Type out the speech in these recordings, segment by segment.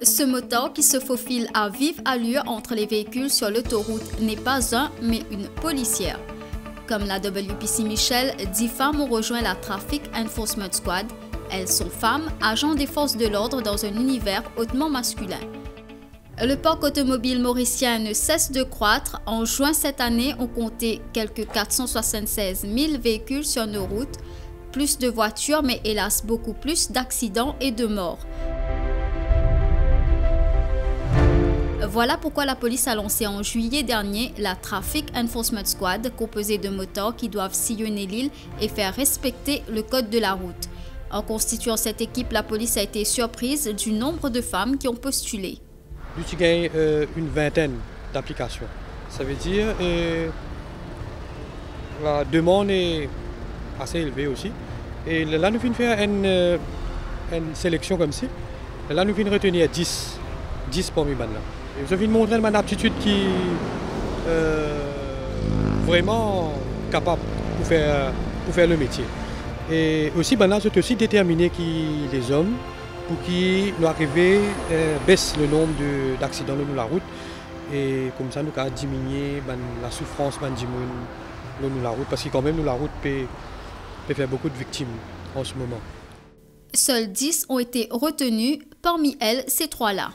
Ce moteur qui se faufile à vive allure entre les véhicules sur l'autoroute n'est pas un, mais une policière. Comme la WPC Michel, 10 femmes ont rejoint la Traffic Enforcement Squad. Elles sont femmes, agents des forces de l'ordre dans un univers hautement masculin. Le parc automobile mauricien ne cesse de croître. En juin cette année, on comptait quelques 476 000 véhicules sur nos routes. Plus de voitures, mais hélas beaucoup plus d'accidents et de morts. Voilà pourquoi la police a lancé en juillet dernier la Traffic Enforcement Squad, composée de motards qui doivent sillonner l'île et faire respecter le code de la route. En constituant cette équipe, la police a été surprise du nombre de femmes qui ont postulé. Nous gagnons une vingtaine d'applications. Ça veut dire que la demande est assez élevée aussi. Et là, nous venons faire une sélection comme ci. Là, nous venons retenir 10 parmi les là. Je viens montrer mon aptitude qui est vraiment capable pour faire le métier. Et aussi, je suis aussi déterminé que les hommes, pour qu'ils nous arrivent baissent le nombre d'accidents sur la route. Et comme ça, nous allons diminuer la souffrance de la route. Parce que quand même, la route peut faire beaucoup de victimes en ce moment. Seuls 10 ont été retenus, parmi elles, ces trois-là.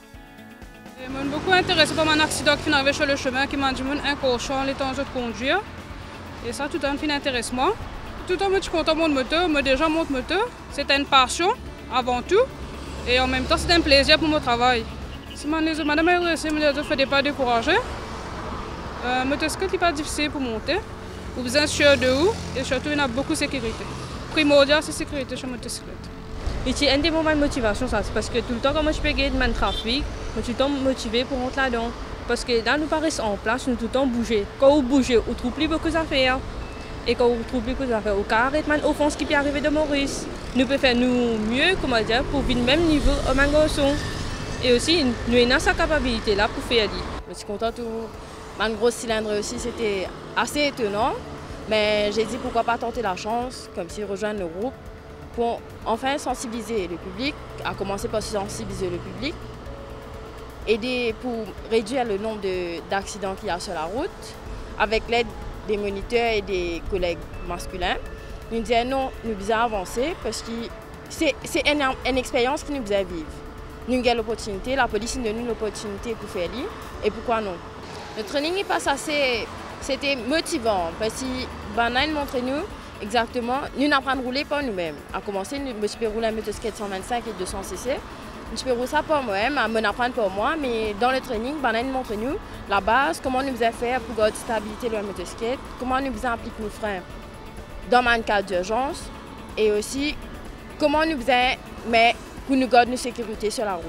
Je suis beaucoup intéressé par un accident qui arrivé sur le chemin qui m'a dit un cochon les temps de conduire. Et ça, tout le temps, intéresse moi. Tout le temps, je suis content de mon moteur. Moi, déjà, mon moteur, c'était une passion avant tout. Et en même temps, c'était un plaisir pour mon travail. Si madame a réussi, je ne fais pas décourager. Le motocyclette n'est pas difficile pour monter. Vous besoin sûr de où et surtout, il y a beaucoup de sécurité. Primordial, c'est la sécurité sur la motocyclette. Et un des moments de motivation, ça, c'est parce que tout le temps, quand je peux gagner de trafic, je suis tout le temps motivé pour rentrer là-dedans. Parce que là, nous paraissons en place, nous tout le temps bouger. Quand vous bougez, on trouve plus beaucoup d'affaires. Et quand on trouve plus beaucoup d'affaires, on arrête une offense qui peut arriver de Maurice. Nous pouvons faire nous mieux, comment dire, pour vivre le même niveau au même garçon. Et aussi, nous avons sa capacité là pour faire. Je suis contente que mon gros cylindre aussi, c'était assez étonnant. Mais j'ai dit pourquoi pas tenter la chance, comme si rejoindre le groupe, pour enfin sensibiliser le public, à commencer par sensibiliser le public, aider pour réduire le nombre d'accidents qu'il y a sur la route, avec l'aide des moniteurs et des collègues masculins. Nous disons non, nous devons avancer parce que c'est une expérience que nous devons vivre. Nous avons l'opportunité, la police nous donne l'opportunité pour faire ça, et pourquoi non? Le training est pas assez, c'était motivant parce que Banane montre nous exactement, nous apprenons à rouler par nous-mêmes. À commencer, je peux rouler un motocyclette 125 et 200 cc. Je peux rouler ça par moi-même, à m'apprendre par moi, mais dans le training, Banane montre nous la base, comment nous faisons faire pour garder la stabilité de la motocyclette, comment nous faisons appliquer nos freins dans un cas d'urgence, et aussi comment nous faisons, mais pour nous garder notre sécurité sur la route.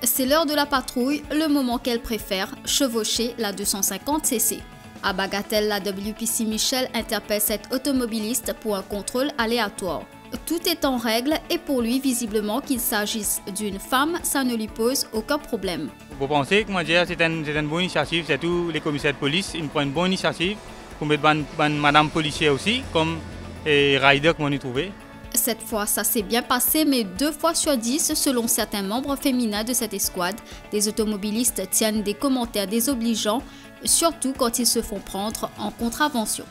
C'est l'heure de la patrouille, le moment qu'elle préfère, chevaucher la 250 cc. À Bagatelle, la WPC Michel interpelle cet automobiliste pour un contrôle aléatoire. Tout est en règle et pour lui, visiblement, qu'il s'agisse d'une femme, ça ne lui pose aucun problème. Vous pensez que c'est une bonne initiative, c'est tous les commissaires de police, ils prennent une bonne initiative pour mettre madame policière aussi, comme rider comme on y trouvait. Cette fois, ça s'est bien passé, mais 2 fois sur 10, selon certains membres féminins de cette escouade, des automobilistes tiennent des commentaires désobligeants, surtout quand ils se font prendre en contravention.